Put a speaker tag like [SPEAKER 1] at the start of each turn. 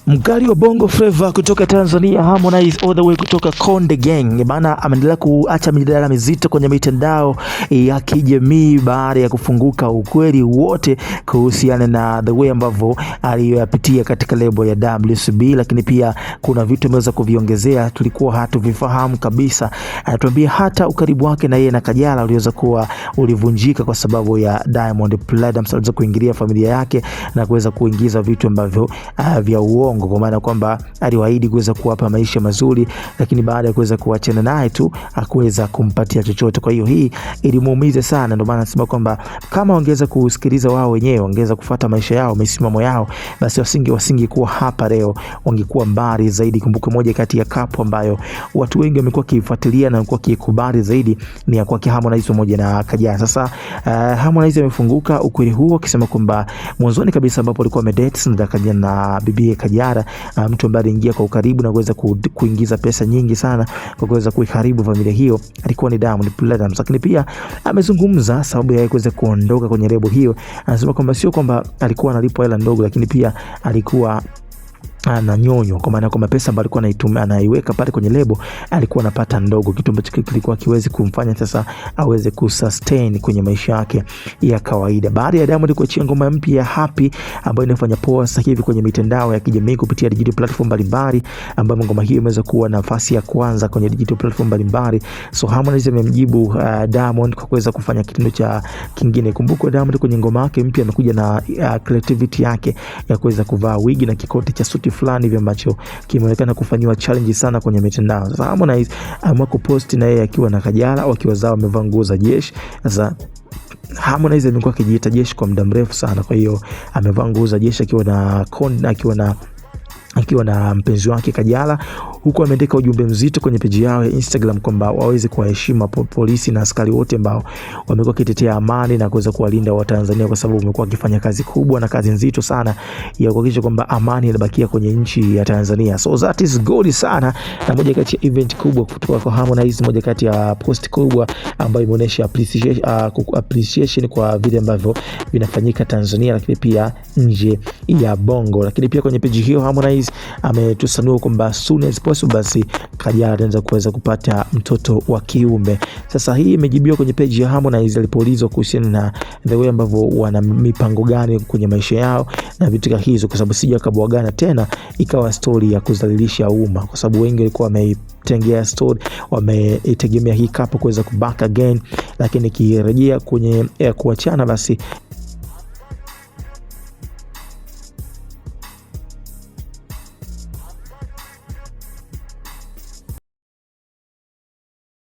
[SPEAKER 1] Mkali wa Bongo Flava kutoka Tanzania Harmonize all the way kutoka Konde Gang bana ameendelea kuacha mijadala mizito kwenye mitandao ya kijamii baada ya kufunguka ukweli wote kuhusiana na the way ambavyo aliyopitia katika lebo ya WCB, lakini pia kuna vitu ameweza kuviongezea tulikuwa hatuvifahamu kabisa. Anatuambia hata ukaribu wake na yeye na Kajala uliweza kuwa ulivunjika kwa sababu ya Diamond Platnumz aliweza kuingilia familia yake na kuweza kuingiza vitu ambavyo vya uongo, kwa maana kwamba aliwaahidi kuweza kuwapa maisha mazuri, lakini baada ya kuweza kuachana naye tu hakuweza kumpatia chochote. Kwa hiyo hii ilimuumiza sana, ndio maana nasema kwamba kama wangeweza kusikiliza wao wenyewe, wangeweza kufuata maisha yao, misimamo yao, basi wasingekuwa hapa leo, wangekuwa mbali zaidi. Kumbuka moja kati ya kapu ambayo watu wengi wamekuwa kifuatilia na wamekuwa kikubali zaidi ni ya kwa Harmonize pamoja na Kajala. Sasa Harmonize amefunguka ukweli huo akisema kwamba mwanzoni kabisa ambapo alikuwa amedate na bibi Kajala, mtu ambaye aliingia kwa ukaribu na kuweza kuingiza pesa nyingi sana kwa kuweza kuiharibu familia hiyo alikuwa ni Diamond Platnumz. Lakini pia amezungumza sababu ya kuweza kuondoka kwenye lebo hiyo. Anasema kwamba sio kwamba alikuwa analipwa hela ndogo, lakini pia alikuwa ananyonywa, kwa maana kwamba pesa ambayo alikuwa anaitumia anaiweka pale kwenye lebo alikuwa anapata ndogo, kitu ambacho kilikuwa kiwezi kumfanya sasa aweze kusustain kwenye maisha yake ya kawaida. Baada ya Diamond kuachia ngoma mpya ya Happy ambayo inafanya poa sasa hivi kwenye mitandao ya kijamii kupitia digital platform mbalimbali, ambapo ngoma hiyo imeweza kuwa nafasi ya kwanza kwenye digital platform mbalimbali. So Harmonize amemjibu Diamond kwa kuweza kufanya kitendo cha kingine. Kumbuka Diamond kwenye ngoma yake mpya amekuja na creativity yake ya kuweza kuvaa wigi na kikote cha suti fulani hivi ambacho kimeonekana kufanywa challenge sana kwenye mitandao. Sasa Harmonize ameamua kupost na yeye akiwa na Kajala wakiwa zao wamevaa nguo za jeshi. Sasa Harmonize amekuwa akijiita jeshi kwa muda mrefu sana, kwa hiyo amevaa nguo za jeshi akiwa na mpenzi wake Kajala, huku ameandika ujumbe mzito kwenye peji yao ya Instagram kwamba waweze kuwaheshimu polisi na askari wote ambao wamekuwa kitetea amani na kuweza kuwalinda Watanzania, kwa sababu wamekuwa wakifanya kazi kubwa na kazi nzito sana ya kuhakikisha kwamba amani inabakia kwenye nchi ya Tanzania. So that is good sana, na moja kati ya event kubwa kutoka kwa Harmonize, moja kati ya post kubwa ambayo imeonyesha appreciation kwa vile ambavyo vinafanyika Tanzania, lakini pia nje ya Bongo. Lakini pia kwenye peji hiyo Harmonize ametusanua kwamba soon as possible basi Kajala ataanza kuweza kupata mtoto wa kiume. Sasa hii imejibiwa kwenye page ya Harmonize alipoulizwa kuhusiana na the way ambavyo wana mipango gani kwenye maisha yao na vitu kama hizo, kwa sababu sija kabwagana tena ikawa story ya kudhalilisha umma, kwa sababu wengi walikuwa wametengea story, wametegemea hii kapo kuweza kuback again, lakini kirejea kwenye kuachana basi